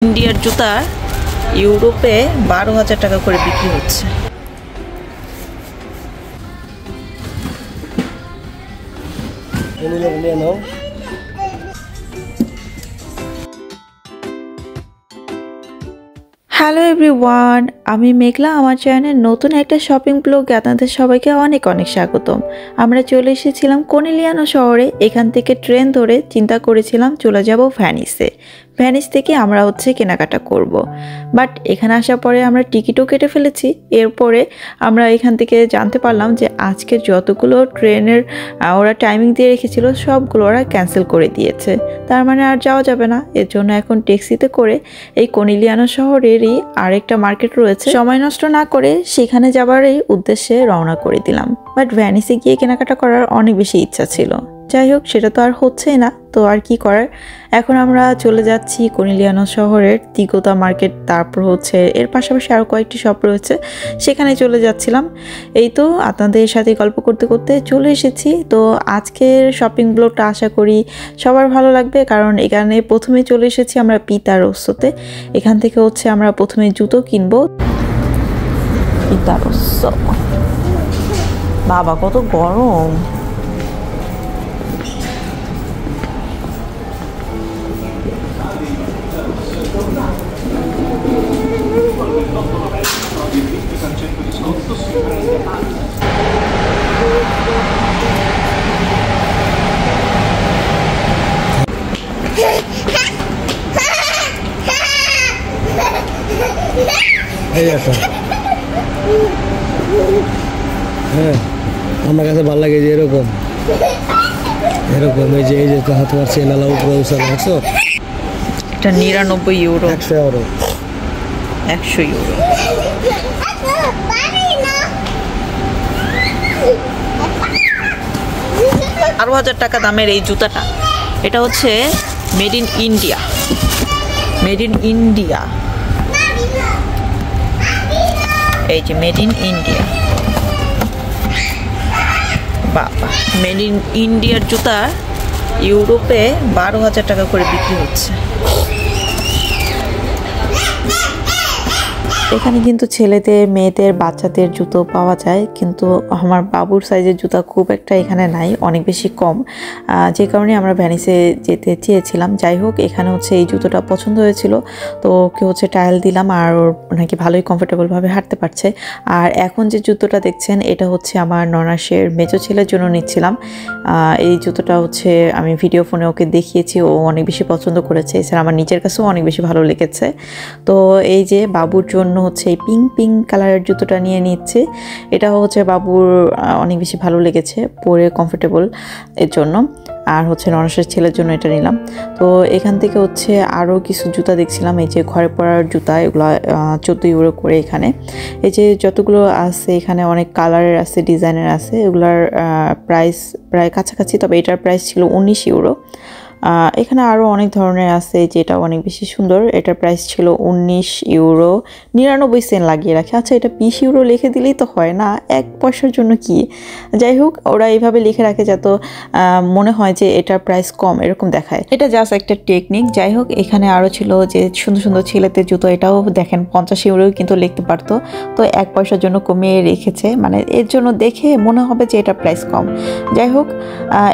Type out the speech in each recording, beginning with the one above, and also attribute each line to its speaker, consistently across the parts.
Speaker 1: ইন্ডিয়ার জুতা ইউরোপে 12,000 টাকা করে বিক্রি হচ্ছে। হ্যালো এভরিওয়ান, আমি মেঘলা। আমার চ্যানেলের নতুন একটা শপিং ব্লগে আপনাদের সবাইকে অনেক অনেক স্বাগতম। আমরা চলে এসেছিলাম কোনিলিয়ানো শহরে। এখান থেকে ট্রেন ধরে চিন্তা করেছিলাম চলে যাব ভ্যানিসে। ভ্যানিস থেকে আমরা কেনাকাটা করব। বাট এখানে আসার পরে আমরা টিকিটও কেটে ফেলেছি। এরপরে আমরা এখান থেকে জানতে পারলাম যে আজকে যতগুলো ট্রেনের ওরা টাইমিং দিয়ে রেখেছিল সবগুলো ওরা ক্যান্সেল করে দিয়েছে। তার মানে আর যাওয়া যাবে না। এর জন্য এখন ট্যাক্সিতে করে এই কোনিলিয়ানো শহরেরই আরেকটা মার্কেট রয়েছে, সময় নষ্ট না করে সেখানে যাবারই উদ্দেশ্যে রওনা করে দিলাম। বাট ভ্যানিসে গিয়ে কেনাকাটা করার অনেক বেশি ইচ্ছা ছিল। যাই হোক, সেটা তো আর হচ্ছেই না, তো আর কি করার। এখন আমরা চলে যাচ্ছি কোনিলিয়ানো শহরের তিগোতা মার্কেট, তারপর এর পাশাপাশি আরও কয়েকটি শপ রয়েছে, সেখানে চলে যাচ্ছিলাম। এই তো আপনাদের সাথে গল্প করতে করতে চলে এসেছি। তো আজকের শপিং ব্লগটা আশা করি সবার ভালো লাগবে, কারণ এখানে প্রথমে চলে এসেছি আমরা পিতা রোসোতে। এখান থেকে আমরা প্রথমে জুতো কিনবো। পিতা রোসো, বাবা কত গরম।
Speaker 2: হ্যাঁ, আমার কাছে ভালো লাগে যে এরকম এই যে তোমার চেনালা উপরে উৎসব রাখছো।
Speaker 1: এটা 99 ইউরো,
Speaker 2: 100 ইউরো।
Speaker 1: 100 ইউরো। 12,000 টাকা দামের এই জুতাটা, এটা made in India. Made in India, এই যে মেড ইন ইন্ডিয়া। বাবা, মেড ইন ইন্ডিয়ার জুতা ইউরোপে 12,000 টাকা করে বিক্রি হচ্ছে। এখানে কিন্তু ছেলেদের, মেয়েদের, বাচ্চাদের জুতো পাওয়া যায়, কিন্তু আমার বাবুর সাইজের জুতা খুব একটা এখানে নাই, অনেক বেশি কম, যে কারণে আমরা ভ্যানিসে যেতে চেয়েছিলাম। যাই হোক, এখানে এই জুতোটা পছন্দ হয়েছিল, তো ওকে ট্রায়াল দিলাম, আর ওর নাকি ভালোই কমফোর্টেবলভাবে হাঁটতে পারছে। আর এখন যে জুতোটা দেখছেন, এটা আমার ননাসের মেজো ছেলের জন্য নিচ্ছিলাম। এই জুতোটা আমি ভিডিও ফোনে ওকে দেখিয়েছি, ও অনেক বেশি পছন্দ করেছে। এছাড়া আমার নিজের কাছেও অনেক বেশি ভালো লেগেছে। তো এই যে বাবুর জন্য এই পিঙ্ক কালারের জুতোটা নিয়ে নিচ্ছে। এটা বাবুর অনেক বেশি ভালো লেগেছে, পরে কমফোর্টেবল এর জন্য। আর ননসের ছেলের জন্য এটা নিলাম। তো এখান থেকে আরও কিছু জুতা দেখছিলাম, এই যে ঘরে পরার জুতা, এগুলো 14 ইউরো করে। এখানে এই যে যতগুলো আছে, এখানে অনেক কালারের আছে, ডিজাইনের আছে, এগুলার প্রাইস প্রায় কাছাকাছি, তবে এটার প্রাইস ছিল 19 ইউরো। এখানে আরও অনেক ধরনের আছে, যেটা অনেক বেশি সুন্দর। এটার প্রাইস ছিল 19 ইউরো 99 সেন্ট লাগিয়ে রাখে। আচ্ছা, এটা 20 ইউরো লিখে দিলেই তো হয় না, 1 পয়সার জন্য কি। যাই হোক, ওরা এইভাবে লিখে রাখে যাতে মনে হয় যে এটার প্রাইস কম, এরকম দেখায়। এটা জাস্ট একটা টেকনিক। যাই হোক, এখানে আরও ছিল যে সুন্দর সুন্দর ছেলেদের জুতো, এটাও দেখেন 50 ইউরোও কিন্তু লিখতে পারতো, তো 1 পয়সার জন্য কমিয়ে রেখেছে, মানে এর জন্য দেখে মনে হবে যে এটা প্রাইস কম। যাই হোক,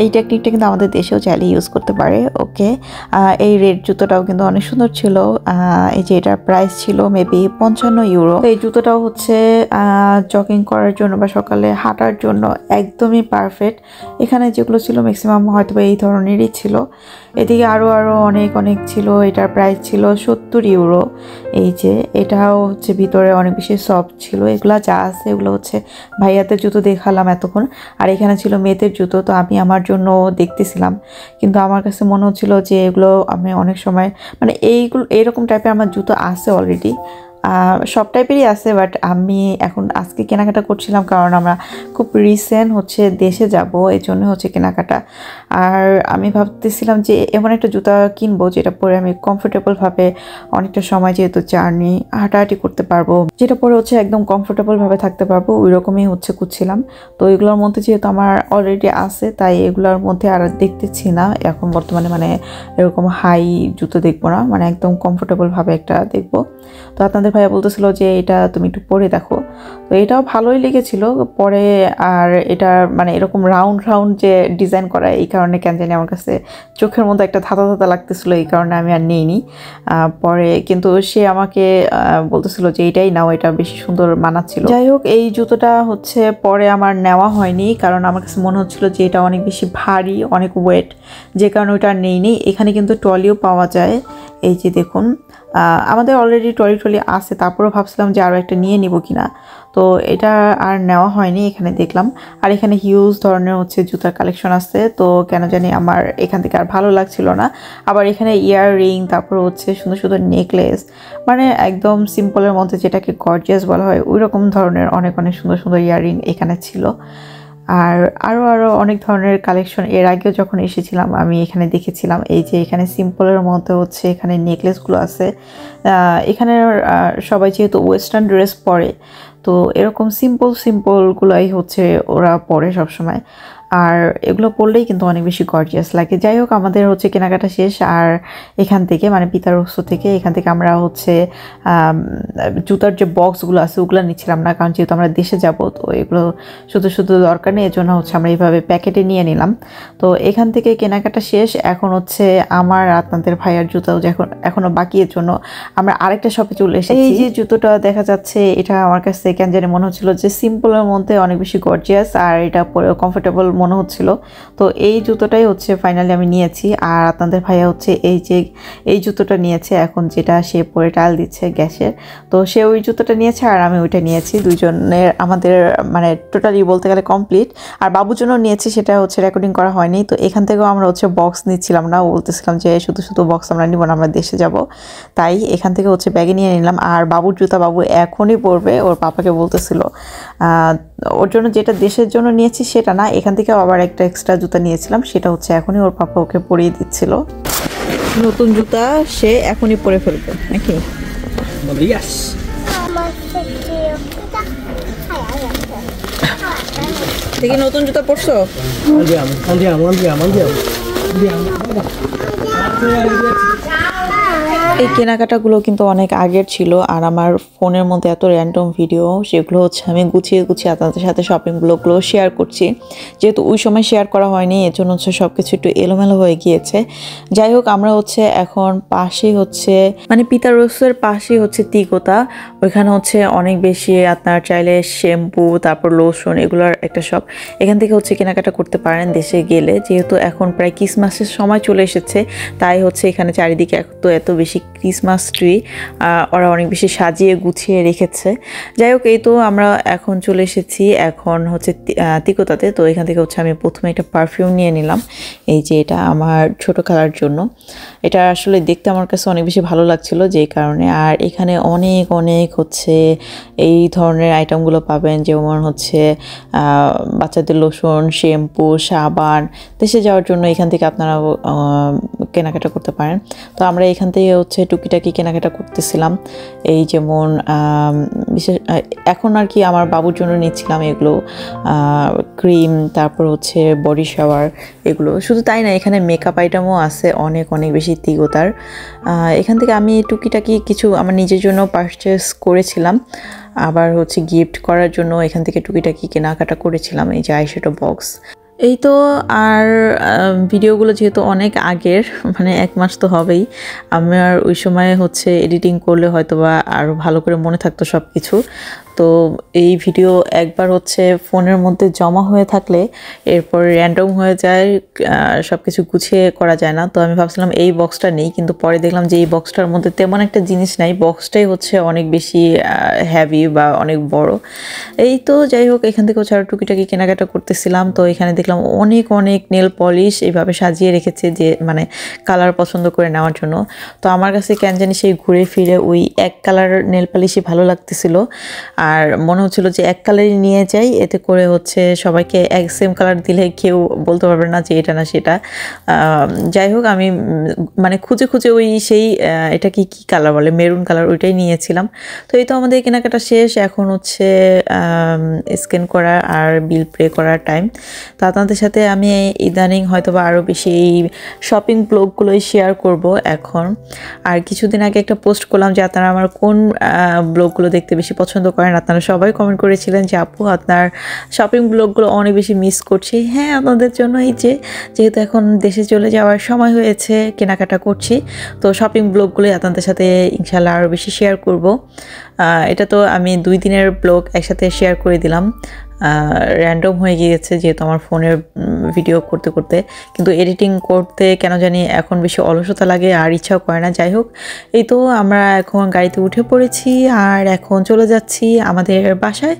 Speaker 1: এই টেকনিকটা কিন্তু আমাদের দেশেও চাইলে ইউজ করতে পারে। ওকে, এই রেড জুতোটাও কিন্তু অনেক সুন্দর ছিল। এই যে এটার প্রাইস ছিল মেবি 55 ইউরো। এই জুতোটাও জগিং করার জন্য বা সকালে হাঁটার জন্য একদমই পারফেক্ট। এখানে যেগুলো ছিল ম্যাক্সিমাম হয়তো এই ধরনেরই ছিল। এদিকে আরও অনেক অনেক ছিল। এটার প্রাইস ছিল 70 ইউরো। এই যে এটাও ভিতরে অনেক বেশি সফট ছিল। এগুলা যা আছে এগুলো ভাইয়াদের জুতো দেখালাম এতক্ষণ, আর এখানে ছিল মেয়েদের জুতো। তো আমি আমার জন্য দেখতেছিলাম, কিন্তু আমার কাছে মনে হচ্ছিল যে এগুলো আমি অনেক সময়, মানে এইরকম টাইপের আমার জুতো আছে অলরেডি, সব টাইপেরই আছে, বাট আমি এখন আজকে কেনাকাটা করছিলাম কারণ আমরা খুব রিসেন্ট হচ্ছে দেশে যাব, এই জন্য হচ্ছে কেনাকাটা। আর আমি ভাবতেছিলাম যে এমন একটা জুতা কিনবো যেটা পরে আমি কমফোর্টেবলভাবে অনেকটা সময় যেহেতু জার্নি হাঁটাহাঁটি করতে পারবো, যেটা পরে হচ্ছে একদম কমফোর্টেবলভাবে থাকতে পারবো, ওই রকমই হচ্ছে খুঁজছিলাম। তো এগুলোর মধ্যে যেহেতু আমার অলরেডি আছে, তাই এগুলোর মধ্যে আর দেখতেছি না এখন বর্তমানে, মানে এরকম হাই জুতো দেখবো না, মানে একদম কমফোর্টেবলভাবে একটা দেখবো। তো আপনাদের ভাইয়া বলতেছিল যে এটা তুমি একটু পরে দেখো, তো এটাও ভালোই লেগেছিল পরে। আর এটা মানে এরকম রাউন্ড রাউন্ড যে ডিজাইন করা, এই কারণে কেন জানি আমার কাছে চোখের মধ্যে একটা ধাঁধা ধাঁধা লাগতেছিলো, এই কারণে আমি আর নিইনি। পরে কিন্তু সে আমাকে বলতেছিল যে এটাই নাও, এটা বেশি সুন্দর মানাচ্ছিল। যাই হোক, এই জুতোটা হচ্ছে পরে আমার নেওয়া হয়নি, কারণ আমার কাছে মনে হচ্ছিল যে এটা অনেক বেশি ভারী, অনেক ওয়েট, যে কারণে ওটা আর নেইনি। এখানে কিন্তু ট্রলিও পাওয়া যায়, এই যে দেখুন আমাদের অলরেডি ট্রলি আছে, তারপরেও ভাবছিলাম যে আরও একটা নিয়ে নিব কিনা, তো এটা আর নেওয়া হয়নি। এখানে দেখলাম, আর এখানে হিউজ ধরনের হচ্ছে জুতার কালেকশন আছে, তো কেন জানি আমার এখান থেকে আর ভালো লাগছিল না। আবার এখানে ইয়াররিং, তারপর হচ্ছে সুন্দর সুন্দর নেকলেস, মানে একদম সিম্পলের মধ্যে যেটাকে গর্জিয়াস বলা হয় ওই রকম ধরনের অনেক অনেক সুন্দর সুন্দর ইয়াররিং এখানে ছিল। আর আরও অনেক ধরনের কালেকশন এর আগেও যখন এসেছিলাম আমি এখানে দেখেছিলাম। এই যে এখানে সিম্পলের মধ্যে হচ্ছে এখানে নেকলেসগুলো আছে। এখানে সবাই যেহেতু ওয়েস্টার্ন ড্রেস পরে, তো এরকম সিম্পলগুলোই হচ্ছে ওরা পরে সবসময়, আর এগুলো পরলেই কিন্তু অনেক বেশি গর্জিয়াস লাগে। যাই হোক, আমাদের হচ্ছে কেনাকাটা শেষ, আর এখান থেকে মানে পিতার রস্ত থেকে এখান থেকে আমরা হচ্ছে জুতার যে বক্সগুলো আছে ওগুলো নিচ্ছিলাম না, কারণ যেহেতু আমরা দেশে যাব, তো এগুলো শুধু শুধু দরকার নেই, এজন্য হচ্ছে আমরা এইভাবে প্যাকেটে নিয়ে নিলাম। তো এখান থেকে কেনাকাটা শেষ, এখন হচ্ছে আমার আপনাদের ভাইয়ার জুতাও এখনও বাকি, এর জন্য আমরা আরেকটা শপে চলে এসেছি। এই যে জুতোটা দেখা যাচ্ছে, এটা আমার কাছে কেন জানি মনে হচ্ছিল যে সিম্পলের মধ্যে অনেক বেশি গর্জিয়াস, আর এটা পরে কমফোর্টেবল মনে হচ্ছিল। তো এই জুতোটাই হচ্ছে ফাইনালি আমি নিয়েছি, আর আপনাদের ভাইয়া হচ্ছে এই জুতোটা নিয়েছে এখন, যেটা সে পরে টাল দিচ্ছে গ্যাসের। তো সে ওই জুতোটা নিয়েছে আর আমি ওইটা নিয়েছি, দুইজনের আমাদের মানে টোটালি বলতে গেলে কমপ্লিট। আর বাবুর জন্য নিয়েছি, সেটা হচ্ছে রেকর্ডিং করা হয়নি। তো এখান থেকেও আমরা হচ্ছে বক্স নিচ্ছিলাম না, বলতেছিলাম যে শুধু শুধু বক্স আমরা নিব না, আমরা দেশে যাব, তাই এখান থেকে হচ্ছে ব্যাগে নিয়ে নিলাম। আর বাবুর জুতা বাবু এখনই পরবে, ওর পাপাকে বলতেছিল ওর জন্য যেটা দেশের জন্য নিয়েছি সেটা না, এখান থেকে আবার একটা এক্সট্রা জুতা নিয়েছিলাম, সেটা হচ্ছে এখনই ওর পাপা ওকে পরিয়ে দিচ্ছিল। নতুন জুতা সে এখনই পরে ফেলবে নাকি? দেখি নতুন জুতা পরছো? এই কেনাকাটাগুলো কিন্তু অনেক আগের ছিল, আর আমার ফোনের মধ্যে এত র্যান্ডম ভিডিও, সেগুলো হচ্ছে আমি গুছিয়ে আপনাদের সাথে শপিং ব্লগগুলো শেয়ার করছি। যেহেতু ওই সময় শেয়ার করা হয়নি, এর জন্য হচ্ছে সব কিছু একটু এলোমেলো হয়ে গিয়েছে। যাই হোক, আমরা হচ্ছে এখন পাশেই হচ্ছে মানে পিতার রোসের পাশেই হচ্ছে তিকোতা, ওইখানে হচ্ছে অনেক বেশি আপনার চাইলে শ্যাম্পু, তারপর লোশন, এগুলোর একটা শপ, এখান থেকে হচ্ছে কেনাকাটা করতে পারেন দেশে গেলে। যেহেতু এখন প্রায় ক্রিসমাসের সময় চলে এসেছে, তাই হচ্ছে এখানে চারিদিকে এত বেশি ক্রিসমাস ট্রি ওরা অনেক বেশি সাজিয়ে গুছিয়ে রেখেছে। যাই হোক, এই তো আমরা এখন চলে এসেছি এখন হচ্ছে তিকোতাতে। তো এখান থেকে হচ্ছে আমি প্রথমে একটা পারফিউম নিয়ে নিলাম, এই যে এটা আমার ছোট খালার জন্য। এটা আসলে দেখতে আমার কাছে অনেক বেশি ভালো লাগছিল, যেই কারণে। আর এখানে অনেক হচ্ছে এই ধরনের আইটেমগুলো পাবেন, যেমন হচ্ছে বাচ্চাদের লোশন, শ্যাম্পু, সাবান। দেশে যাওয়ার জন্য এখান থেকে আপনারা কেনাকাটা করতে পারেন। তো আমরা এখান থেকে হচ্ছে টুকিটাকি কেনাকাটা করতেছিলাম, এই যেমন বিশেষ এখন আর কি আমার বাবুর জন্য নিচ্ছিলাম এগুলো, ক্রিম, তারপর হচ্ছে বডি শাওয়ার, এগুলো। শুধু তাই না, এখানে মেকআপ আইটেমও আছে অনেক বেশি তিগোতার। এখান থেকে আমি টুকিটাকি কিছু আমার নিজের জন্য পারচেস করেছিলাম, আবার হচ্ছে গিফট করার জন্য এখান থেকে টুকিটাকি কেনাকাটা করেছিলাম, এই যে আইশ্যাডো বক্স। এই তো। আর ভিডিওগুলো যেহেতু অনেক আগের, মানে 1 মাস তো হবেই, আমার ওই সময় হচ্ছে এডিটিং করলে হয়তো বা আরও ভালো করে মনে থাকতো সব কিছু। তো এই ভিডিও একবার হচ্ছে ফোনের মধ্যে জমা হয়ে থাকলে এরপর র্যান্ডম হয়ে যায়, সব কিছু গুছিয়ে করা যায় না। তো আমি ভাবছিলাম এই বক্সটা নেই, কিন্তু পরে দেখলাম যে এই বক্সটার মধ্যে তেমন একটা জিনিস নাই, বক্সটাই হচ্ছে অনেক বেশি হেভি বা অনেক বড়। এই তো যাই হোক, এখান থেকে হচ্ছে আরও টুকিটাকি কেনাকাটা করতেছিলাম। তো এখানে দেখলাম অনেক অনেক নেল পলিশ এইভাবে সাজিয়ে রেখেছে, যে মানে কালার পছন্দ করে নেওয়ার জন্য। তো আমার কাছে কেন জানি সেই ঘুরে ফিরে ওই এক কালার নেল পলিশই ভালো লাগতেছিল, আর মনে হচ্ছিল যে এক কালারই নিয়ে যাই, এতে করে হচ্ছে সবাইকে এক সেম কালার দিলে কেউ বলতে পারবে না যে এটা না সেটা। যাই হোক, আমি মানে খুঁজে খুঁজে ওই সেই এটা কি কালার বলে, মেরুন কালার, ওইটাই নিয়েছিলাম। তো এই তো আমাদের কেনাকাটা শেষ, এখন হচ্ছে স্ক্যান করা আর বিল পে করার টাইম। তো আপনাদের সাথে আমি ইদানিং হয়তো বা আরও বেশি এই শপিং ব্লগগুলোই শেয়ার করব এখন। আর কিছুদিন আগে একটা পোস্ট করলাম যে আপনারা আমার কোন ব্লগগুলো দেখতে বেশি পছন্দ করেন। আপনারা সবাই কমেন্ট করেছিলেন যে আপু আপনার শপিং ব্লগগুলো অনেক বেশি মিস করছি। হ্যাঁ, আপনাদের জন্য এই যেহেতু এখন দেশে চলে যাওয়ার সময় হয়েছে, কেনাকাটা করছি, তো শপিং ব্লগগুলোই আপনাদের সাথে ইনশাল্লাহ আরও বেশি শেয়ার করব। এটা তো আমি 2 দিনের ব্লগ একসাথে শেয়ার করে দিলাম, র্যান্ডম হয়ে গিয়েছে যেহেতু আমার ফোনের ভিডিও করতে করতে, কিন্তু এডিটিং করতে কেন জানি এখন বেশি অলসতা লাগে আর ইচ্ছাও করে না। যাই হোক, এই তো আমরা এখন গাড়িতে উঠে পড়েছি আর এখন চলে যাচ্ছি আমাদের বাসায়।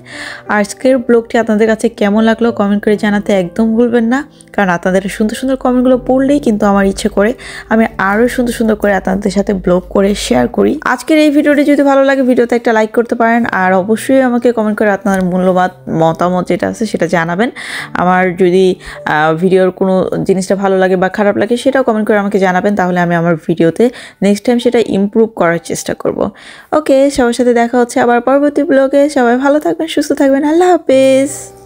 Speaker 1: আজকের ব্লগটি আপনাদের কাছে কেমন লাগলো কমেন্ট করে জানাতে একদম ভুলবেন না, কারণ আপনাদের সুন্দর সুন্দর কমেন্টগুলো পড়লেই কিন্তু আমার ইচ্ছে করে আমি আরও সুন্দর সুন্দর করে আপনাদের সাথে ব্লগ করে শেয়ার করি। আজকের এই ভিডিওটি যদি ভালো লাগে ভিডিওতে একটা লাইক করতে পারেন, আর অবশ্যই আমাকে কমেন্ট করে আপনার মূল্যবান মতামত যেটা আছে সেটা জানাবেন। আমার যদি ভিডিওর কোনো জিনিসটা ভালো লাগে বা খারাপ লাগে সেটাও কমেন্ট করে আমাকে জানাবেন, তাহলে আমি আমার ভিডিওতে নেক্সট টাইম সেটা ইমপ্রুভ করার চেষ্টা করব। ওকে, সবার সাথে দেখা হচ্ছে আবার পরবর্তী ব্লগে। সবাই ভালো থাকবেন, সুস্থ থাকবেন, আল্লাহ হাফেজ।